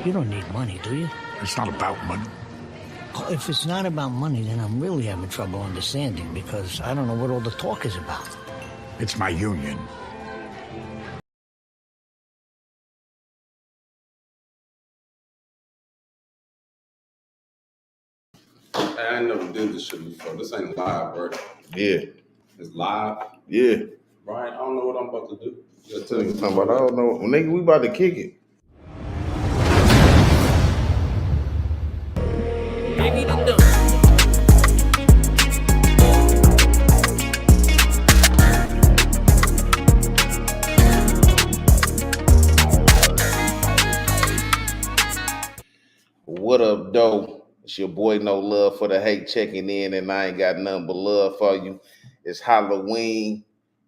You don't need money, do you? It's not about money. Well, if it's not about money, then I'm really having trouble understanding because I don't know what all the talk is about. It's my union. I ain't never did this shit before. This ain't live, right? Yeah. It's live? Yeah. Right? I don't know what I'm about to do. That's what I'm talking about. I don't know. Nigga, we about to kick it. Baby, the What up, though? It's your boy No Love for the Hate checking in, and I ain't got nothing but love for you. It's Halloween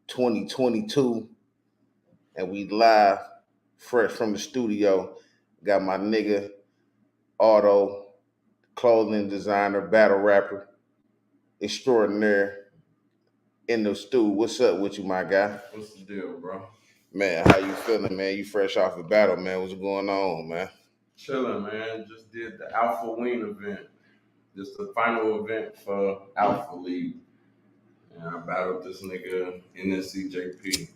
2022, and we live, fresh from the studio. Got my nigga, Auto, clothing designer, battle rapper, extraordinaire, in the stew. What's up with you, my guy? What's the deal, bro? Man, how you feeling, man? You fresh off the battle, man. What's going on, man? Chilling, man. Just did the Alpha Wing event. Just the final event for Alpha League. And I battled this nigga NSCJP.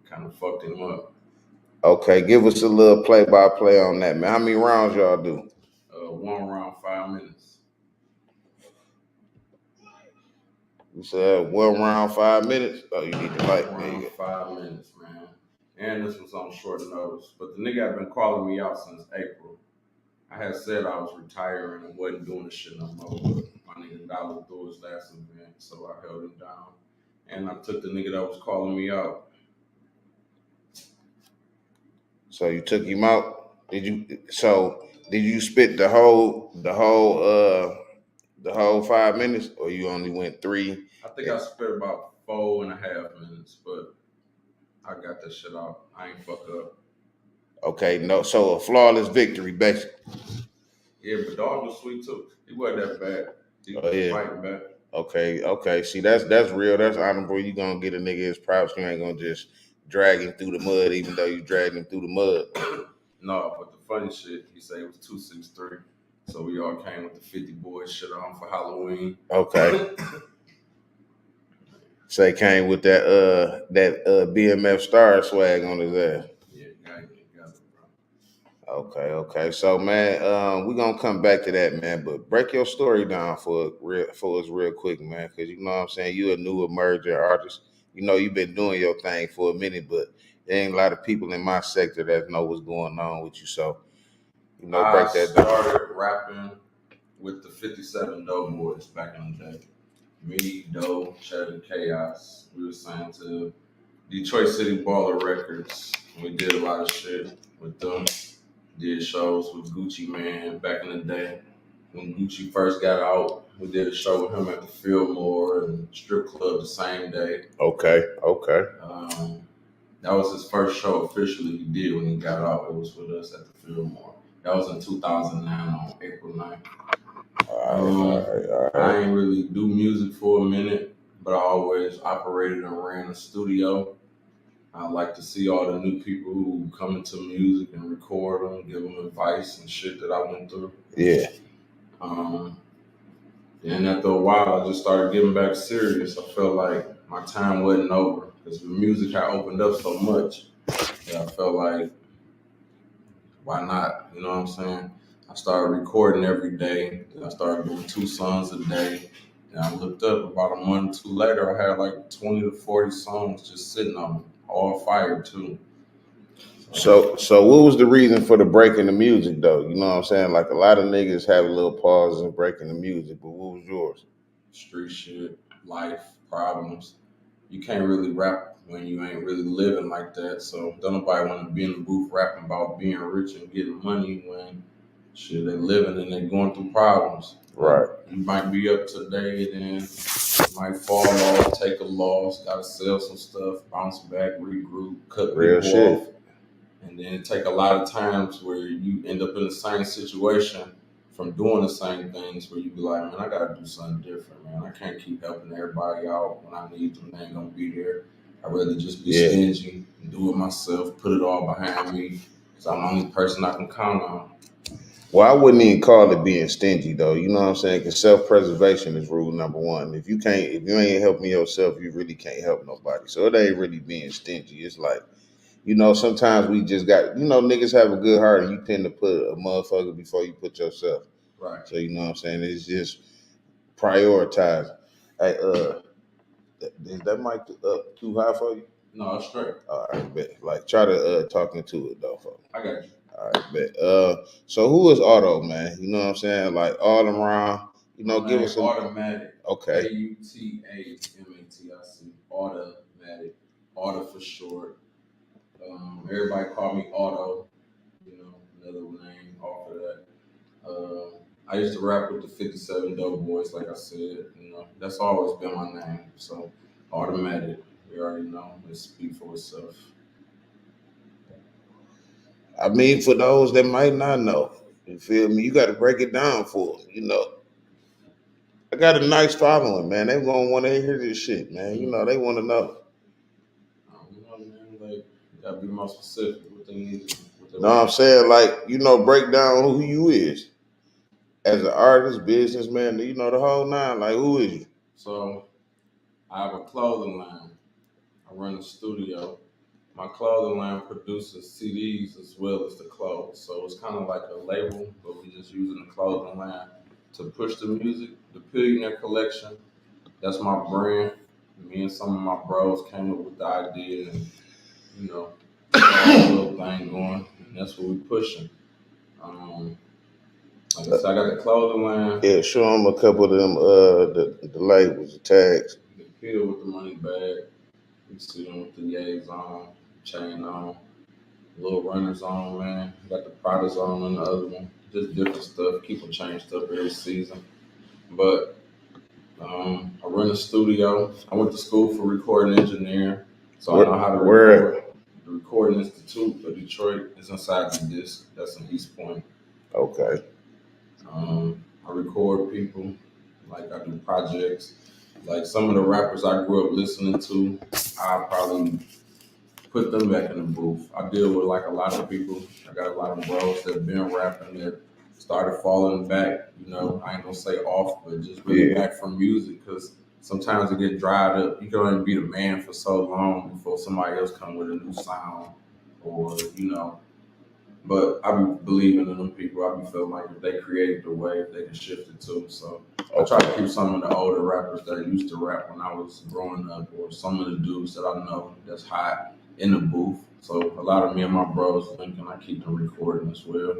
Kind of fucked him up. Okay, give us a little play-by-play on that, man. How many rounds y'all do? 1 round, 5 minutes. You said 1 round, 5 minutes? Oh, you need to like, 1 man. round, 5 minutes, man. And this was on short notice. But the nigga had been calling me out since April. I had said I was retiring and wasn't doing the shit no more. But my nigga Dollar through his last event, so I held him down. And I took the nigga that was calling me out. So you took him out? Did you spit the whole 5 minutes, or you only went 3? I think I spent about 4.5 minutes, but I got that shit out. I ain't fuck up. Okay, no, so a flawless victory, basically. Yeah, but dog was sweet too. He wasn't that bad. He was fighting back. Okay. See, that's real. That's honorable. You gonna get a nigga his props. You ain't gonna just drag him through the mud, even though you dragged him through the mud. No, but the funny shit, he said he was 263. So we all came with the 50 boys shit on for Halloween. Okay. Say came with that BMF star swag on his ass. Yeah, got it together, bro. Okay. So man, we're gonna come back to that, man. But break your story down for us real quick, man, because you know what I'm saying, you a new emerging artist. You know you've been doing your thing for a minute, but there ain't a lot of people in my sector that know what's going on with you. So, you know, break that down. I started rapping with the 57 Doe Boys back in the day. Me, Doe, Cheddar, Chaos. We were signed to Detroit City Baller Records. We did a lot of shit with them. Did shows with Gucci Man back in the day. When Gucci first got out, we did a show with him at the Fillmore and strip club the same day. Okay. That was his first show officially he did when he got out. It was with us at the Fillmore. That was in 2009 on April 9th. All right. I ain't really do music for a minute, but I always operated and ran a studio. I like to see all the new people who come into music and record them, give them advice and shit that I went through. Yeah. And after a while, I just started getting back serious. I felt like my time wasn't over because the music had opened up so much that I felt like, why not? You know what I'm saying? I started recording every day. I started doing 2 songs a day. And I looked up about a month or 2 later, I had like 20 to 40 songs just sitting on me, all fire too. So what was the reason for the break in the music though? You know what I'm saying? Like a lot of niggas have a little pause in breaking the music, but what was yours? Street shit, life, problems. You can't really rap when you ain't really living like that. So don't nobody want to be in the booth rapping about being rich and getting money when shit they living and they going through problems. Right. You might be up today, then you might fall off, take a loss, gotta sell some stuff, bounce back, regroup, cut Real people shit. off. And then it take a lot of times where you end up in the same situation from doing the same things where you be like, man, I gotta do something different, man. I can't keep helping everybody out when I need them. They ain't gonna be there. I'd rather just be stingy and do it myself, put it all behind me, because I'm the only person I can count on. Well, I wouldn't even call it being stingy though. You know what I'm saying? Because self-preservation is rule number one. If you ain't helping yourself, you really can't help nobody. So it ain't really being stingy. It's like, sometimes we just got, niggas have a good heart and you tend to put a motherfucker before you put yourself. Right. So you know what I'm saying? It's just prioritize. Hey, is that mic up too high for you? No, it's straight. All right, bet. Like try to talk into it though, folks. I got you. All right, bet. So who is Auto, man? You know what I'm saying? Like all around, give us some Automatic. Okay. AUTAMATIC. Automatic. Auto for short. Everybody call me Auto. Another name off of that. I used to rap with the 57 Dope Boys, like I said. That's always been my name. So Automatic. You already know. It speaks for itself. I mean, for those that might not know, you feel me? You got to break it down for them, I got a nice following, man. They gonna want to hear this shit, man. They want to know. Man, like, you gotta be more specific with the music. I'm saying? Like, break down who you is. As an artist, businessman, the whole nine. Like, who is you? So, I have a clothing line. I run a studio. My clothing line produces CDs as well as the clothes. So it's kind of like a label, but we're just using the clothing line to push the music. The Billionaire Collection, that's my brand. Me and some of my bros came up with the idea and, got a little thing going. And that's what we're pushing. Like I said, I got the clothing line. Yeah, show them a couple of them, the labels, the tags. The pill with the money bag. You see them with the Yays on, chain on, little runners on, man. Got the Pradas on and the other one. Just different stuff. Keep them changed up every season. But I run a studio. I went to school for recording engineering, so I know how to record. The Recording Institute of Detroit is inside the disc. That's in East Point. Okay. I record people. Like I do projects. Like some of the rappers I grew up listening to, I probably put them back in the booth. I deal with like a lot of people. I got a lot of bros that have been rapping that started falling back. I ain't gonna say off, but just really back from music because sometimes it get dried up. You can only be the man for so long before somebody else come with a new sound, or. But I be believing in them people. I be feeling like if they created the wave, they can shift it too. So I try to keep some of the older rappers that used to rap when I was growing up, or some of the dudes that I know that's hot in the booth. So a lot of me and my bros thinking I keep them recording as well.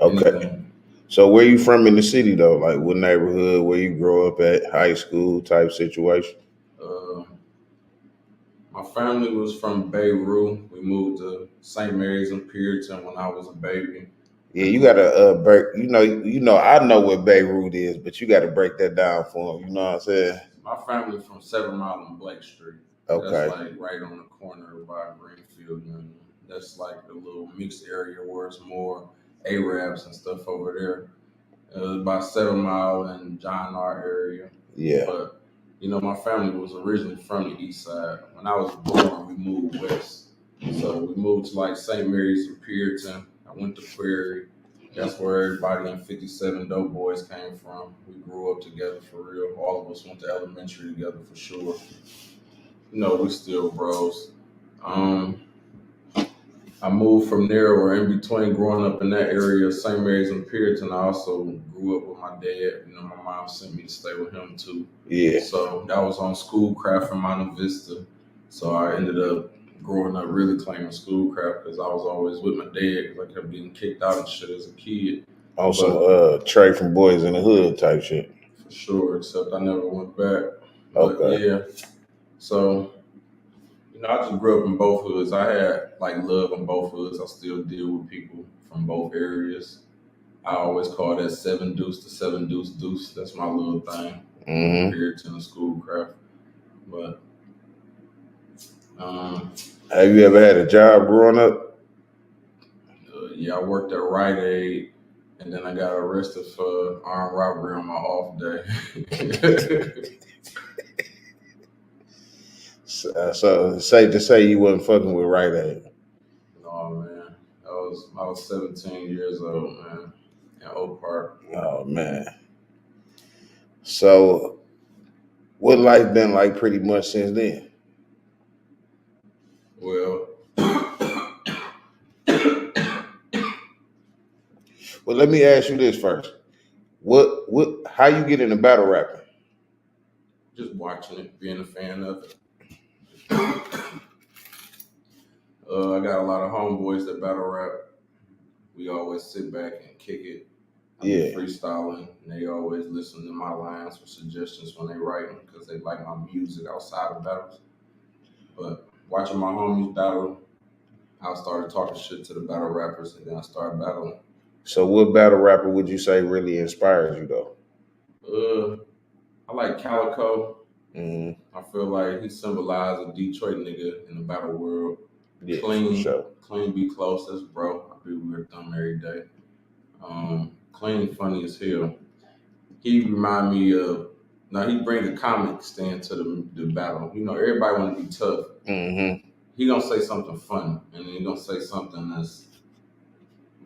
Okay. Anything. So where you from in the city though? Like what neighborhood? Where you grow up at? High school type situation? My family was from Beirut. We moved to St. Mary's in Puritan when I was a baby. Yeah, you gotta break. I know what Beirut is, but you gotta break that down for them. You know what I'm saying? My family's from 7 Mile and Blake Street. Okay. That's like right on the corner by Greenfield. That's like the little mixed area where it's more Arabs and stuff over there. It was about 7 Mile and John R area. Yeah. But my family was originally from the east side. When I was born, we moved west. So we moved to like St. Mary's and Puritan. I went to Prairie. That's where everybody in 57 Dope Boys came from. We grew up together for real. All of us went to elementary together for sure. We still bros. I moved from there or in between growing up in that area, St. Mary's and Puritan. I also grew up with my dad. My mom sent me to stay with him too. Yeah. So that was on Schoolcraft in Monte Vista. So I ended up growing up really claiming Schoolcraft because I was always with my dad because I kept getting kicked out and shit as a kid. On some Trey from Boys in the Hood type shit. For sure, except I never went back. But okay. Yeah. So I just grew up in both hoods. I had like love in both hoods. I still deal with people from both areas. I always call that 7 Deuce to 7 Deuce Deuce. That's my little thing. Compared to the Schoolcraft. But have you ever had a job growing up? Yeah, I worked at Rite Aid, and then I got arrested for armed robbery on my off day. So safe to say you wasn't fucking with Rite Aid. No, man. I was 17 years old, man. in Oak Park. Oh man. So what life been like pretty much since then? Well, Well, let me ask you this first. How you get into battle rapping? just watching it, being a fan of it. I got a lot of homeboys that battle rap. We always sit back and kick it. I be freestyling, and they always listen to my lines for suggestions when they write them because they like my music outside of battles. But watching my homies battle, I started talking shit to the battle rappers, and then I started battling. So what battle rapper would you say really inspires you though? I like Calico. Mm-hmm. I feel like he symbolized a Detroit nigga in the battle world. Yeah, Clean, for sure. Clean be close, that's bro. I be with them every day. Clean funny as hell. He remind me of, now he bring a comic stand to the battle. You know, everybody want to be tough. Mm-hmm. He gonna say something funny, and then he gonna say something that's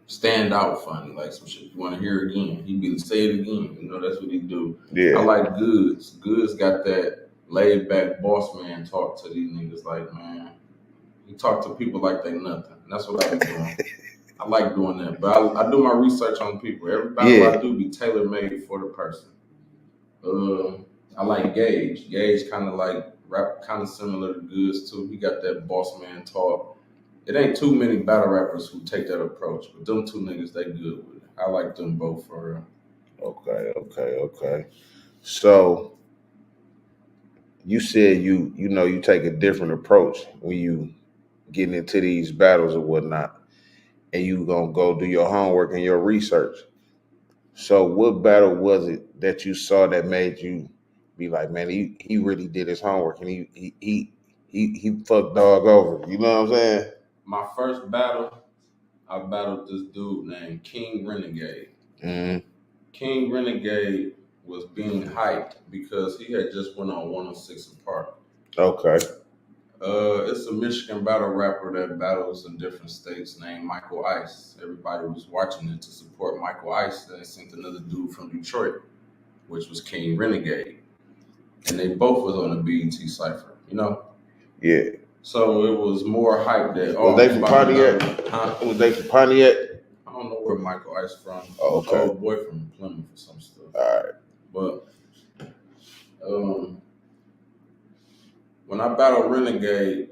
stand out funny, like some shit you want to hear again. He be say it again. You know, that's what he do. Yeah. I like Goods. Goods got that laid back boss man talk to these niggas. Like, man, he talk to people like they nothing. And that's what I be doing. I like doing that, but I do my research on people. Every battle I do be tailor made for the person. I like Gage. Gage kind of like rap, kind of similar to Goods too. He got that boss man talk. It ain't too many battle rappers who take that approach, but them two niggas, they good with it. I like them both for real. Okay. So you said you take a different approach when you getting into these battles or whatnot, and you gonna go do your homework and your research. So what battle was it that you saw that made you be like, man, he really did his homework and he fucked dog over? You know what I'm saying? My first battle, I battled this dude named King Renegade. Mm-hmm. King Renegade was being hyped because he had just went on 106 and Park. Okay. It's a Michigan battle rapper that battles in different states named Michael Ice. Everybody was watching it to support Michael Ice. They sent another dude from Detroit, which was King Renegade. And they both was on the BET Cypher, you know? Yeah. So it was more hype that, Was they from Pontiac? Was they from Pontiac? I don't know where Michael Ice from. Oh, okay. Old boy from Plymouth or some stuff. All right. But when I battled Renegade,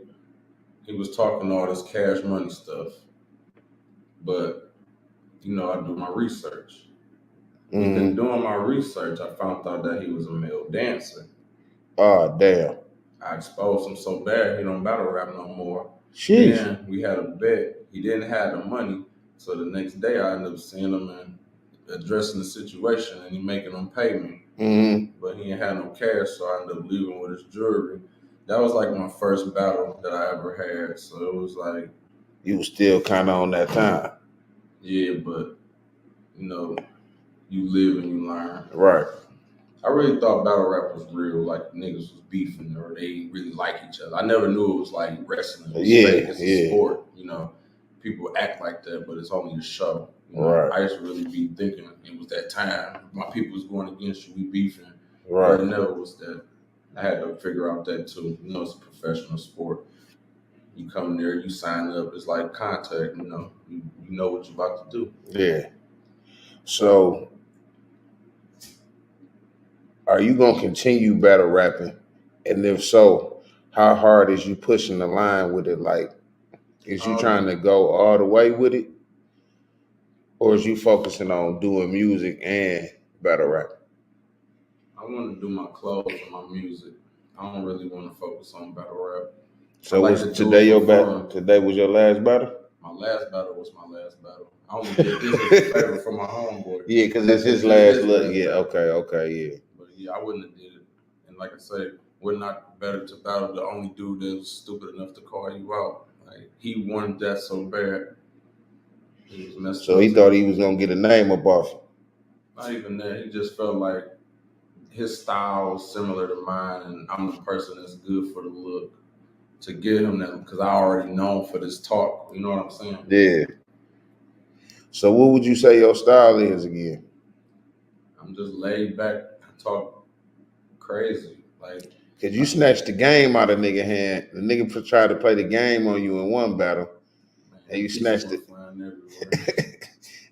he was talking all this Cash Money stuff. But, you know, I do my research. Mm-hmm. Even doing my research, I found out that he was a male dancer. Oh, damn. I exposed him so bad he don't battle rap no more. Jeez. Then we had a bet. He didn't have the money. So the next day I ended up seeing him and addressing the situation and he making them pay me. Mm-hmm. But he ain't had no cash, so I ended up leaving with his jewelry. That was like my first battle that I ever had. So it was like, you was still kind of on that time. Yeah, but you know, you live and you learn. Right. I really thought battle rap was real, like niggas was beefing or they really like each other. I never knew it was like wrestling. It was fake. It's a sport, you know. People act like that, but it's only a show. You know? Right. I used to really be thinking it was that time. My people was going against you, we beefing. Right. But it never was that. I had to figure out that too. You know, it's a professional sport. You come there, you sign up. It's like contact. You know, you know what you're about to do. Yeah. So, are you gonna continue battle rapping? And if so, how hard is you pushing the line with it? Like, is you trying to go all the way with it, or is you focusing on doing music and battle rapping? I want to do my clothes and my music. I don't really want to focus on battle rap. So was today your battle? Today was your last battle? My last battle was my last battle. I only did this as a favor for my homeboy. Yeah, because it's his last look. Yeah, okay, yeah. But yeah, I wouldn't have did it. And like I say, we're not better to battle the only dude that was stupid enough to call you out. Like he wanted that so bad. He was messed up. So he thought he was gonna get a name up off him. Not even that. He just felt like his style was similar to mine, and I'm the person that's good for the look. To get him that, because I already known for this talk. You know what I'm saying? Yeah. So what would you say your style is again? I'm just laid back. I talk crazy. Like, Cause you snatched the game out of nigga hand. The nigga tried to play the game on you in one battle, man, and you pieces snatched were it. flying everywhere.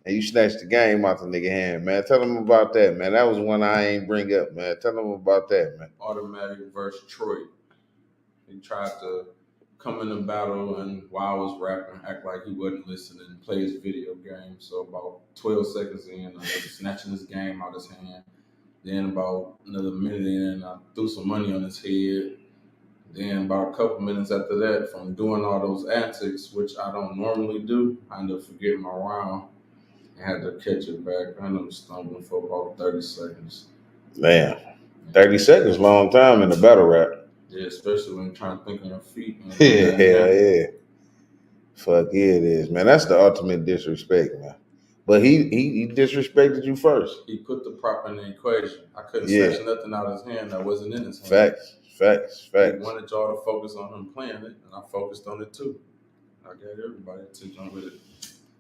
And you snatched the game out the nigga hand, man. Tell them about that, man. That was one I ain't bring up, man. Tell them about that, man. Automatic versus Troy. He tried to come in the battle and while I was rapping, act like he wasn't listening and play his video game. So about 12 seconds in, I was snatching his game out of his hand. Then about another minute in, I threw some money on his head. Then about a couple minutes after that, from doing all those antics, which I don't normally do, I ended up forgetting my round. I had to catch it back. I ended up stumbling for about 30 seconds. Damn. 30 seconds, long time in the battle rap. Yeah, especially when you're trying to think on your feet. Yeah, yeah. Fuck yeah, it is, man. That's the ultimate disrespect, man. But he disrespected you first. He put the prop in the equation. I couldn't Yeah. snatch nothing out of his hand that wasn't in his hand. Facts. He wanted y'all to focus on him playing it, and I focused on it too. I gave everybody attention with it.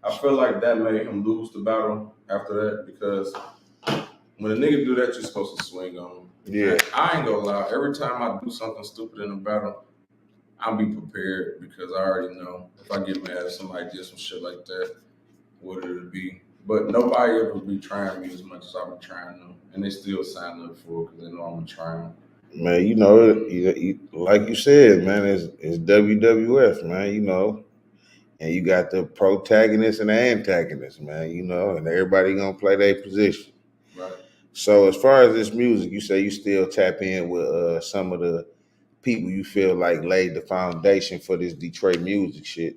I feel like that made him lose the battle after that because when a nigga do that, you're supposed to swing on him. Yeah. I ain't gonna lie. Every time I do something stupid in a battle, I'll be prepared because I already know if I get mad at somebody did some shit like that, what it'll be. But nobody ever be trying me as much as I've been trying them, and they still sign up for it because they know I'm trying. Man, you know, like you said, man, it's WWF, man, you know. And you got the protagonist and the antagonist, man, you know, and everybody gonna play their position. Right. So as far as this music, you say you still tap in with some of the people you feel like laid the foundation for this Detroit music shit.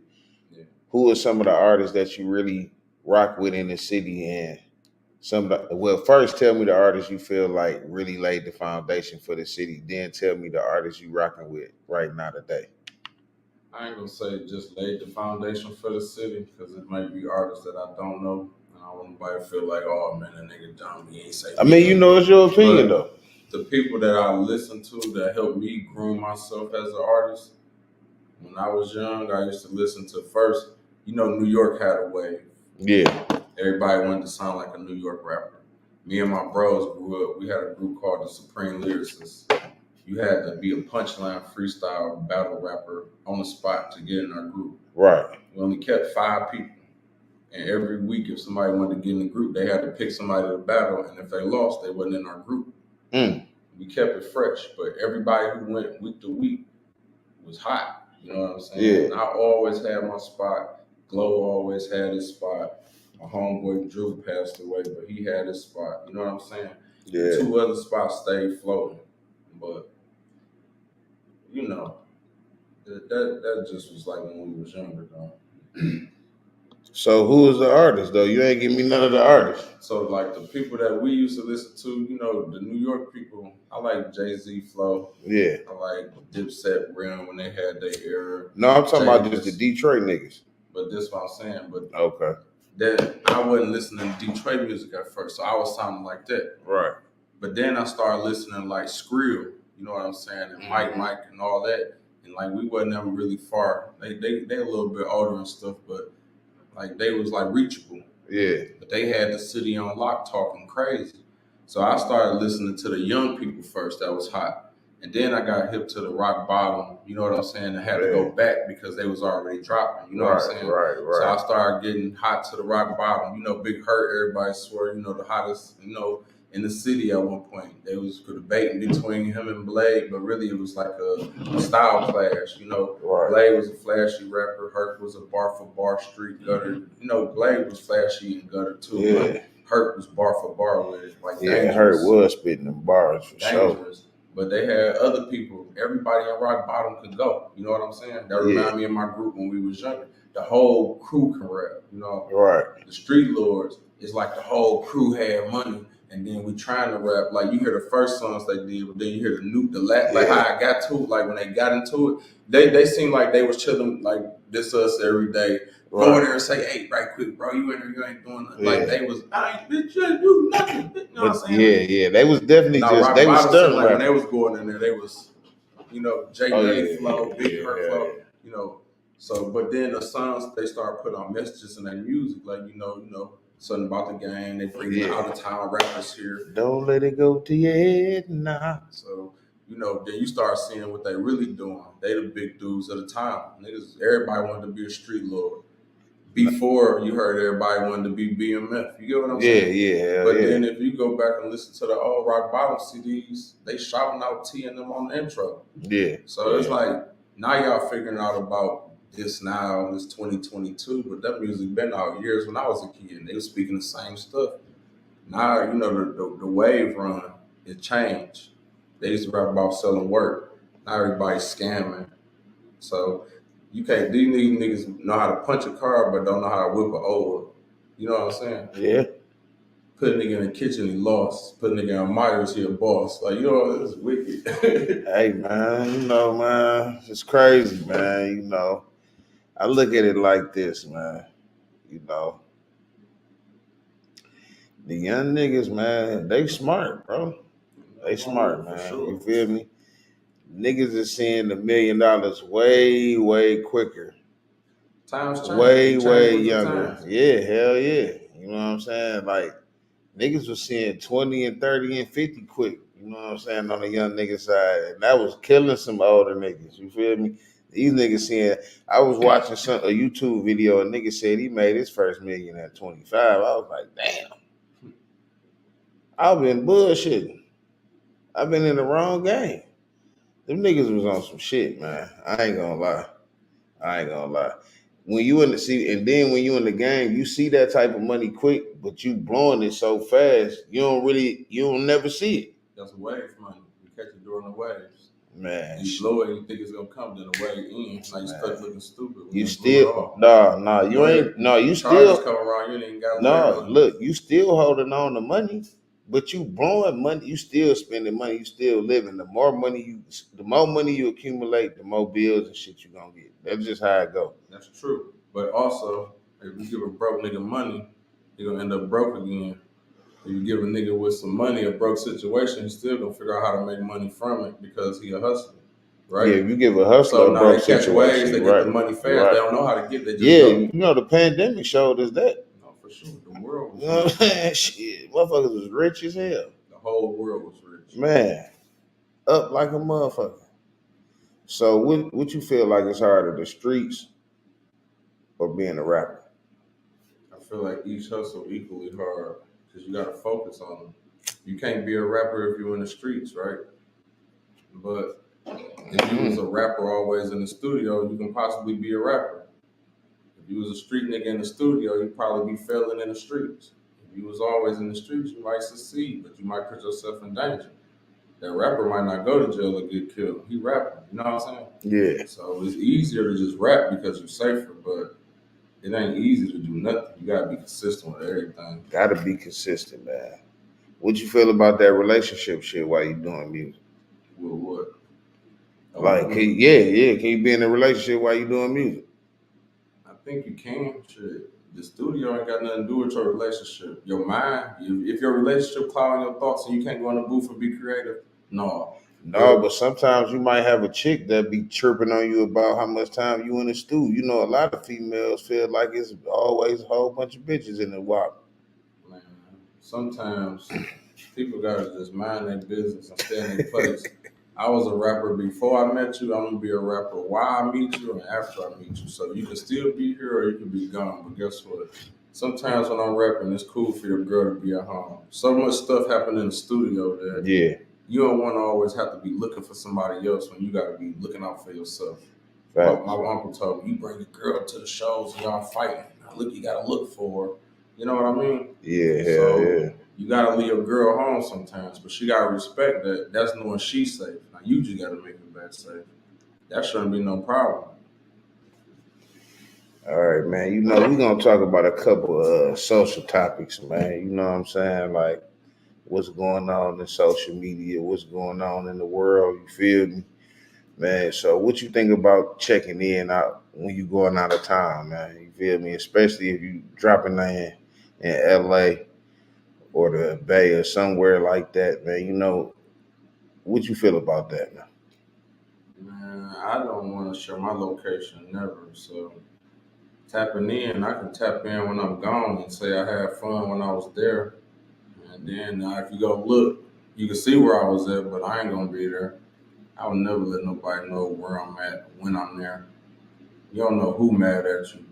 Yeah. Who are some of the artists that you really rock with in the city? And well, first tell me the artists you feel like really laid the foundation for the city. Then tell me the artists you rocking with right now today. I ain't gonna say just laid the foundation for the city because it might be artists that I don't know, and I don't want nobody to feel like, oh man, that nigga dumb, he ain't say. I mean, you know, it's your opinion though. The people that I listen to that helped me groom myself as an artist. When I was young, I used to listen to first. You know, New York had a wave. Yeah. Everybody wanted to sound like a New York rapper. Me and my bros grew up. We had a group called the Supreme Lyricists. You had to be a punchline freestyle battle rapper on the spot to get in our group. Right. We only kept 5 people. And every week, if somebody wanted to get in the group, they had to pick somebody to battle. And if they lost, they wasn't in our group. We kept it fresh. But everybody who went week to week was hot. You know what I'm saying? Yeah. And I always had my spot. Glow always had his spot. My homeboy Drew passed away, but he had his spot. You know what I'm saying? Yeah. 2 other spots stayed floating. But you know, that just was like when we was younger, though. So who is the artist, though? You ain't give me none of the artists. So like the people that we used to listen to, you know, the New York people, I like Jay-Z flow. Yeah. I like Dipset Rim when they had their era. No, I'm talking about just the Detroit niggas. But this is what I'm saying. But okay. That I wasn't listening to Detroit music at first, so I was sounding like that. Right. But then I started listening like Skrill, you know what I'm saying, and Mike and all that. And like we wasn't ever really far. They a little bit older and stuff, but like they was like reachable. Yeah. But they had the city on lock talking crazy. So I started listening to the young people first that was hot. And then I got hip to the rock bottom, you know what I'm saying? I had to go back because they was already dropping, you know what I'm saying? Right. So I started getting hot to the rock bottom. You know, Big Hurt, everybody swore, you know, the hottest, you know, in the city at one point. They was debating between him and Blade, but really it was like a style clash, you know. Right. Blade was a flashy rapper. Hurt was a bar for bar street gutter. You know, Blade was flashy and gutter too. Yeah. But Hurt was bar for bar with it. Like yeah, Hurt was spitting them bars for dangerous. Sure. But they had other people. Everybody in rock bottom could go. You know what I'm saying? That remind me of my group when we was younger. The whole crew can rap. You know, right? The Street Lords is like the whole crew had money, and then we trying to rap. Like you hear the first songs they did, but then you hear the last. Like how I got to it. Like when they got into it, they seemed like they was chilling like this us every day. Right. Go in there and say, "Hey, right quick, bro, you in there, you ain't doing nothing." Like they was, I ain't bitch, you do nothing. You know what I'm saying? Yeah, they was definitely they was stunned. Like when they was going in there, they was, you know, J Flow, Big Hurt Flow, you know, So, but then the sons they start putting on messages in their music, like something about the game. They bring the out of town rappers here. Don't let it go to your head now. So, then you start seeing what they really doing. They the big dudes of the time. Niggas, everybody wanted to be a street lord. Before you heard everybody wanted to be BMF. You get what I'm saying? Yeah. But then if you go back and listen to the old Rock Bottom CDs, they shouting out T and them on the intro. Yeah. So it's like now y'all figuring out about this now, this 2022, but that music been out years when I was a kid and they was speaking the same stuff. Now, the wave run, it changed. They used to rap about selling work. Now everybody's scamming. So you can't, these niggas know how to punch a car, but don't know how to whip a over. You know what I'm saying? Yeah. Put a nigga in the kitchen, he lost. Put a nigga on Myers, he a boss. Like, this is wicked. Hey, man, man, it's crazy, man. I look at it like this, man. The young niggas, man, they smart, bro. They smart, man. Sure. You feel me? Niggas is seeing $1 million way, way quicker. Times change. Way younger. Yeah, hell yeah. You know what I'm saying? Like, niggas was seeing 20 and 30 and 50 quick. You know what I'm saying? On the young nigga side. And that was killing some older niggas. You feel me? These niggas seeing, I was watching a YouTube video, and nigga said he made his first million at 25. I was like, damn. I've been bullshitting. I've been in the wrong game. Them niggas was on some shit, man. I ain't gonna lie. When you in the game, you see that type of money quick, but you blowing it so fast, you don't never see it. That's wave money. You catch it during the waves. Man. You blow it, you think it's gonna come, then the wave ends. Now you start looking stupid. You still you still come around, you ain't got look, you still holding on to money. But you blowing money, you still spending money, you still living. The more money you accumulate, the more bills and shit you gonna get. That's just how it go. That's true. But also, if you give a broke nigga money, you're gonna end up broke again. If you give a nigga with some money a broke situation, he's still gonna figure out how to make money from it because he a hustler. Right? Yeah, if you give a hustler a broke situation, ways, they get the money fast. Right. They don't know how to get it. The pandemic showed us that. For sure. The world was rich. What I'm saying? Shit, motherfuckers was rich as hell. The whole world was rich. Man, up like a motherfucker. So what you feel like is harder, the streets or being a rapper? I feel like each hustle equally hard because you got to focus on them. You can't be a rapper if you're in the streets, right? But if you was a rapper always in the studio, you can possibly be a rapper. If you was a street nigga in the studio, you'd probably be failing in the streets. If you was always in the streets, you might succeed, but you might put yourself in danger. That rapper might not go to jail or get killed. He rapping, you know what I'm saying? Yeah. So it's easier to just rap because you're safer, but it ain't easy to do nothing. You gotta be consistent with everything. Gotta be consistent, man. What you feel about that relationship shit while you doing music? With what? Like, can you be in a relationship while you doing music? I think you can. Shit. The studio ain't got nothing to do with your relationship. Your mind, if your relationship clouding your thoughts and you can't go in the booth and be creative, no. But sometimes you might have a chick that be chirping on you about how much time you in the stew. You know, a lot of females feel like it's always a whole bunch of bitches in the wop. Man, sometimes people gotta just mind their business and stay in their place. I was a rapper before I met you. I'm gonna be a rapper while I meet you and after I meet you. So you can still be here or you can be gone. But guess what? Sometimes when I'm rapping, it's cool for your girl to be at home. So much stuff happened in the studio that you don't want to always have to be looking for somebody else when you got to be looking out for yourself. My uncle told me, you bring the girl to the shows and y'all fighting. Look, you got to look for her. You know what I mean? Yeah. You got to leave your girl home sometimes, but she got to respect that. That's knowing she's safe. Now, you just got to make her back safe. That shouldn't be no problem. All right, man. We're going to talk about a couple of social topics, man. You know what I'm saying? Like, what's going on in social media, what's going on in the world, you feel me? Man, so what you think about checking in out when you going out of town, man? You feel me? Especially if you dropping in LA or the Bay or somewhere like that, man. What you feel about that, man? Man, I don't want to share my location, never. So tapping in, I can tap in when I'm gone and say I had fun when I was there. And then if you go look, you can see where I was at, but I ain't gonna be there. I would never let nobody know where I'm at when I'm there. You don't know who mad at you,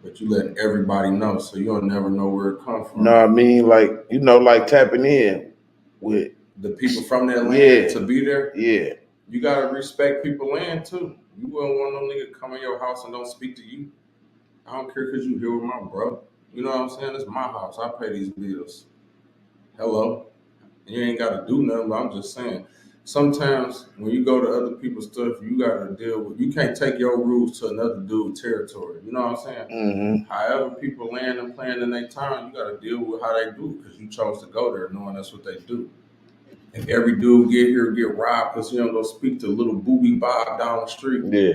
but you let everybody know, so you'll never know where it come from. No, I mean, like, like tapping in with The people from that land yeah, to be there, yeah, you gotta respect people land too. You wouldn't want no nigga come in your house and don't speak to you. I don't care because you here with my bro. You know what I'm saying? It's my house. I pay these bills. Hello. You ain't gotta do nothing, but I'm just saying. Sometimes when you go to other people's stuff, you gotta deal with you can't take your rules to another dude's territory. You know what I'm saying? mm-hmm. However people land and playing in their time, you gotta deal with how they do because you chose to go there knowing that's what they do. If every dude get robbed because he don't go speak to little booby Bob down the street, Yeah,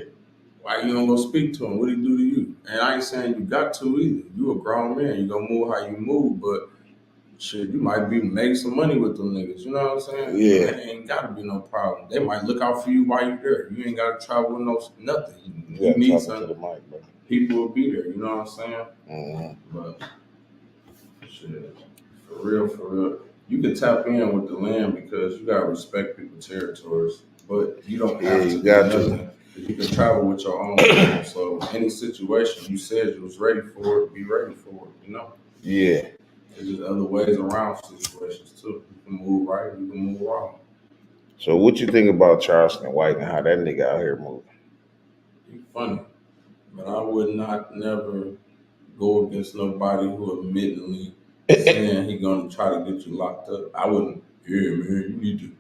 why you don't go speak to him? What he do to you? And I ain't saying you got to either. You a grown man. You gonna move how you move, but shit, you might be making some money with them niggas. You know what I'm saying? yeah. It ain't gotta be no problem. They might look out for you while you there. You ain't gotta travel with nothing. You You gotta need talk some to the mic, bro. people will be there. You know what I'm saying? Mm-hmm. But shit, for real, you can tap in with the land because you gotta respect people's territories, but you don't Yeah, have to you do got nothing. to. You can travel with your own people. So any situation you said you was ready for it, be ready for it. You know. Yeah. There's just other ways around situations too. You can move right, you can move wrong. So what you think about Charleston White and how that nigga out here moving? You funny, but I would not never go against nobody who admittedly saying he gonna try to get you locked up. I wouldn't. Yeah, man, you need to.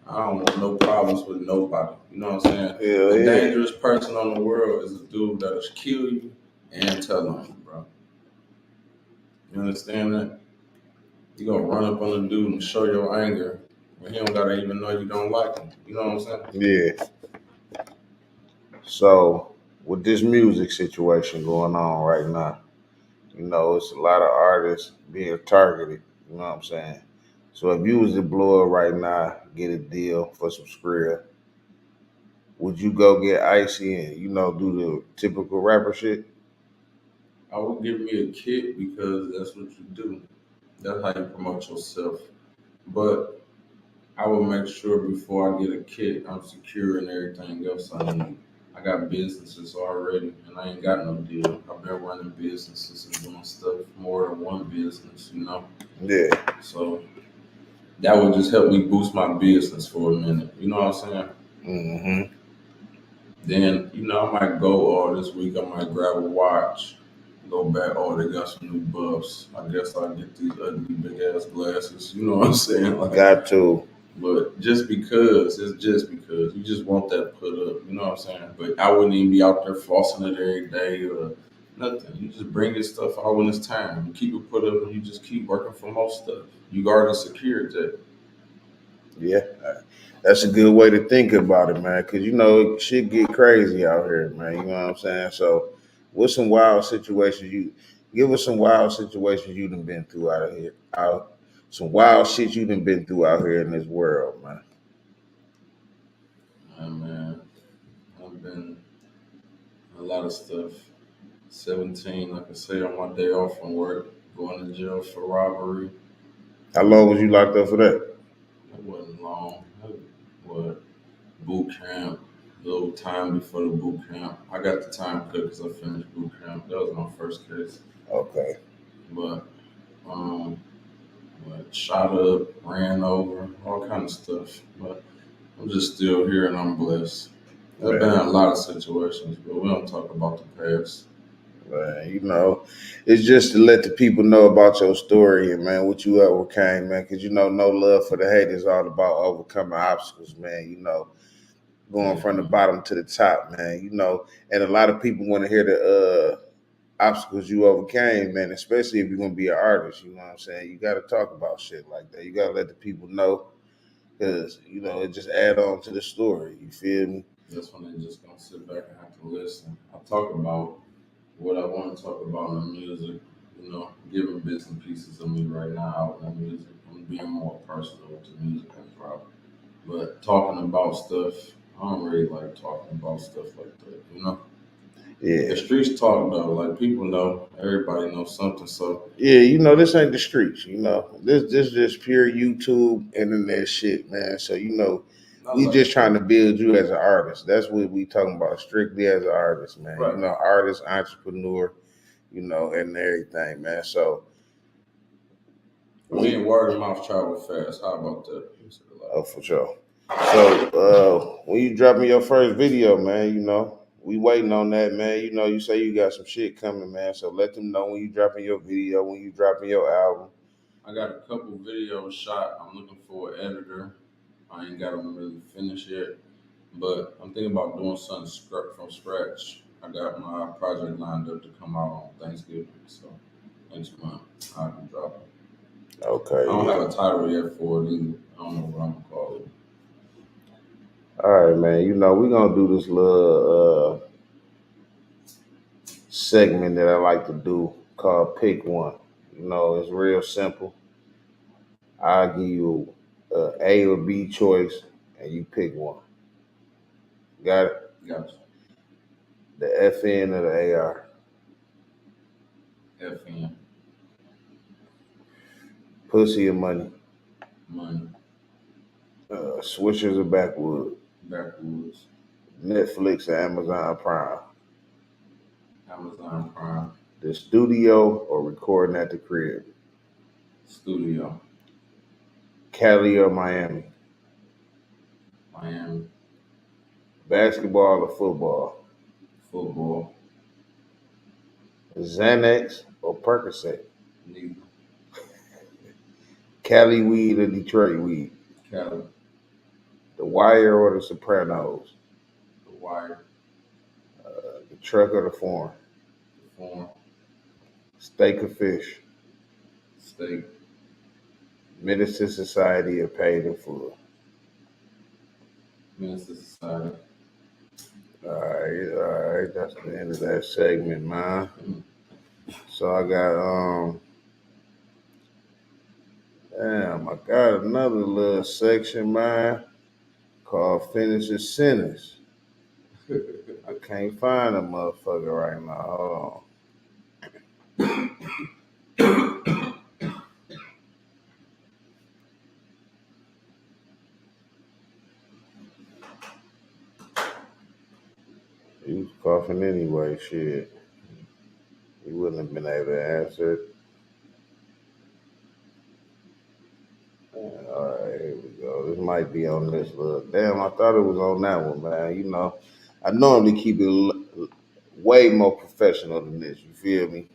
I don't want no problems with nobody. You know what I'm saying? Hell A yeah. dangerous person on the world is a dude that'll kill you and tell on you, bro. You understand that? You gonna run up on a dude and show your anger when he don't gotta even know you don't like him. You know what I'm saying? Yeah. So with this music situation going on right now, it's a lot of artists being targeted. You know what I'm saying? So if you was to blow it right now, get a deal for some skrill, would you go get icy and do the typical rapper shit? I would give me a kit because that's what you do. That's how you promote yourself. But I will make sure before I get a kit, I'm secure in everything else I need. I got businesses already, and I ain't got no deal. I've been running businesses and doing stuff more than one business, you know. Yeah. So that would just help me boost my business for a minute. You know what I'm saying? Mm-hmm. Then, I might go all this week. I might grab a watch, go back. Oh, they got some new buffs. I guess I'll get these ugly big ass glasses. You know what I'm saying? Like, Got to. but just because, it's just because. You just want that put up. You know what I'm saying? But I wouldn't even be out there flossing it every day or nothing. You just bring your stuff out when it's time. You keep it put up and you just keep working for most stuff. You already secured that. Yeah. That's a good way to think about it, man. Cause shit get crazy out here, man. You know what I'm saying? So what's some wild situations you give us some wild situations you done been through out of here. Some wild shit you done been through out here in this world, man. Man, I've been a lot of stuff. 17, like I say, on my day off from work, going to jail for robbery. How long was you locked up for that? It wasn't long. What, boot camp, little time before the boot camp. I got the time cut because I finished boot camp. That was my first case. Okay. But, um, shot up, ran over, all kind of stuff. But I'm just still here and I'm blessed. There's been a lot of situations, but we don't talk about the past. Man, it's just to let the people know about your story and man, what you overcame, man. Cause no love for the hate is all about overcoming obstacles, man. Going from the bottom to the top, man. And a lot of people want to hear the obstacles you overcame, man. Especially if you're gonna be an artist, you know what I'm saying. You got to talk about shit like that. You got to let the people know, cause it just add on to the story. You feel me? That's when they just gonna sit back and have to listen. I talk about what I want to talk about in the music, giving bits and pieces of me right now out in the music. I'm being more personal with the music I drop. But talking about stuff, don't really like talking about stuff like that, you know? Yeah. The streets talk though, like people know, everybody knows something, so Yeah, you know, this ain't the streets, you know. This just pure YouTube, internet shit, man. So, you know, I we like just it. trying to build you as an artist. That's what we talking about, strictly as an artist, man. Right. You know, artist, entrepreneur, you know, and everything, man. So, Me and word of mouth travel fast. How about that? oh, for sure. So, when you dropping your first video, man, you know, we waiting on that, man. You know, you say you got some shit coming, man. So let them know when you dropping your video, when you dropping your album. I got a couple videos shot. I'm looking for an editor. I ain't got them really finished yet, but I'm thinking about doing something from scratch. I got my project lined up to come out on Thanksgiving, so next month I can drop it. Okay. I don't have a title yet for it either. I don't know what I'm gonna call it. All right, man. You know, we're gonna do this little segment that I like to do called Pick One. You know, it's real simple. I'll give you a A or B choice, and you pick one. Got it? Gotcha. The FN or the AR? FN. Pussy or money? Money. Swishers or backwood? Backwoods. Netflix or Amazon Prime? Amazon Prime. The studio or recording at the crib? Studio. Cali or Miami? Miami. Basketball or football? Football. Xanax or Percocet? Neither. Cali weed or Detroit weed? Cali. The Wire or The Sopranos? The Wire. The Truck or the Foreign? The Form. Steak or fish? Steak. Minister Society or Paid in Full? Minister Society. All right. That's the end of that segment, man. So I got I got another little section, man, called Finish a Sentence. I can't find a motherfucker right now. Hold on. He was coughing anyway, shit. He wouldn't have been able to answer it. All right, here we go. This might be on this little. Damn, I thought it was on that one, man. You know, I normally keep it way more professional than this. You feel me?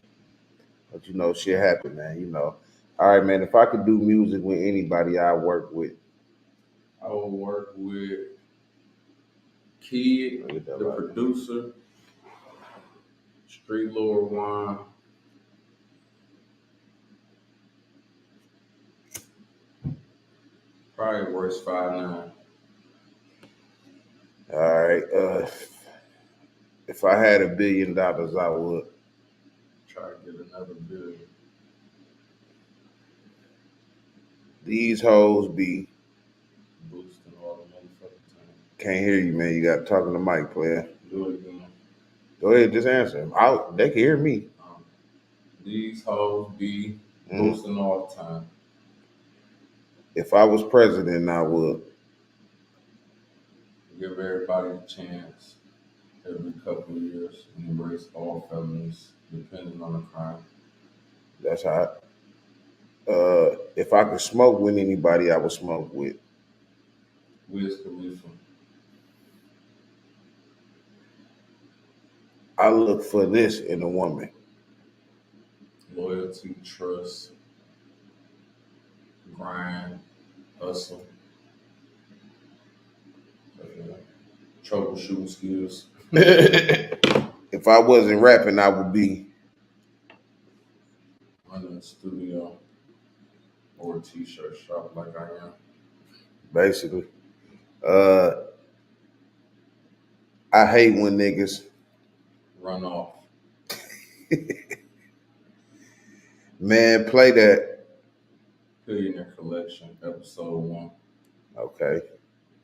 But you know, shit happen, man. You know. All right, man. If I could do music with anybody I work with, I will work with Kid, the producer, Street Lord Wine. Probably Royce 5'9". all right. If I had $1 billion, I would Try to get another billion. these hoes be. Boosting all the motherfucking time. Can't hear you, man. You got to talk in the mic, player. Do it again. Go ahead, just answer. They can hear me. These hoes be boosting all the time. If I was president, I would Give everybody a chance every couple of years and embrace all felonies, depending on the crime. That's hot. If I could smoke with anybody, I would smoke with. Wiz Khalifa. I look for this in a woman. Loyalty, trust, grind, hustle, troubleshooting skills. If I wasn't rapping, I would be Running the studio or a t-shirt shop like I am. basically. I hate when niggas Run off. man play that. Billionaire Collection, episode 1. Okay,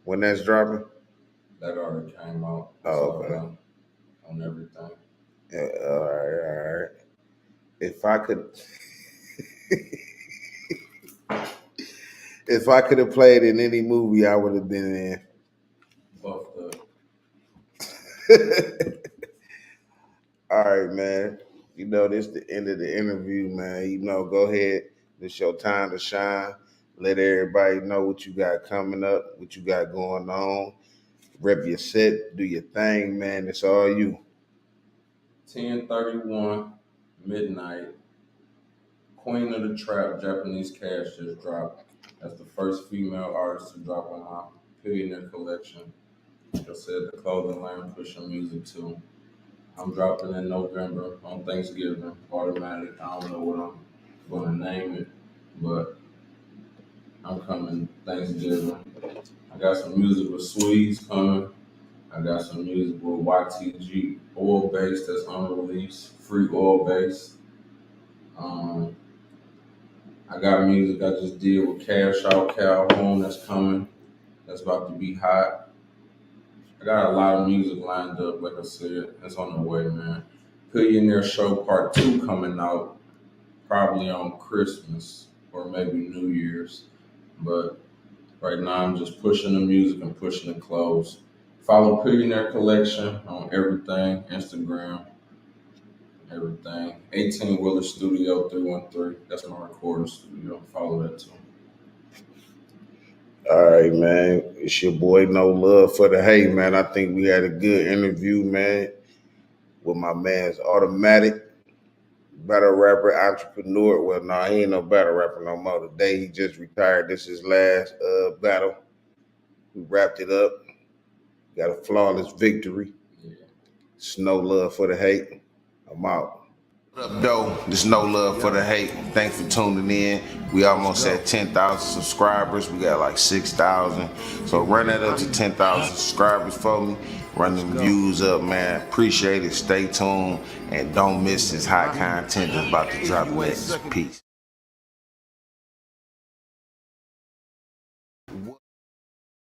when that's dropping, That already came out. It's Oh, all okay. done on everything. Yeah, all right. If I could, if I could have played in any movie, I would have been in. Buffed up. All right, man. You know, this the end of the interview, man. You know, go ahead. This your time to shine. Let everybody know what you got coming up, what you got going on. Rep your set, do your thing, man. It's all you. 10:31 midnight. Queen of the Trap, Japanese Cash just dropped. That's the first female artist to drop on my Billionaire collection. Like I said, the clothing line pushing music too. I'm dropping in November on Thanksgiving. Automatic. I don't know what I'm going to name it, but I'm coming Thanksgiving. I got some music with Swedes coming. I got some music with YTG oil base that's unreleased, free oil base. Um, I got music I just did with Cash Out Calhoun that's coming. That's about to be hot. I got a lot of music lined up, like I said. It's on the way, man. Billionaire Show Part 2 coming out probably on Christmas or maybe New Year's. But right now I'm just pushing the music and pushing the clothes. Follow Billionaire Collection on everything, Instagram, everything. 18 Wheeler Studio 313. That's my recording studio. Follow that too. All right, man. It's your boy No Love for the Hate, man. I think we had a good interview, man, with my man's Automatic, battle rapper, entrepreneur. Well, no, he ain't no battle rapper no more. Today he just retired. This is his last battle. We wrapped it up. Got a flawless victory. Yeah. It's No Love for the Hate. I'm out. What up, though? This No Love for the Hate. Thanks for tuning in. We almost at 10,000 subscribers. We got like 6,000. So run that up to 10,000 subscribers for me. Run them views up, man. Appreciate it. Stay tuned. And don't miss this hot content that's about to drop next. Peace.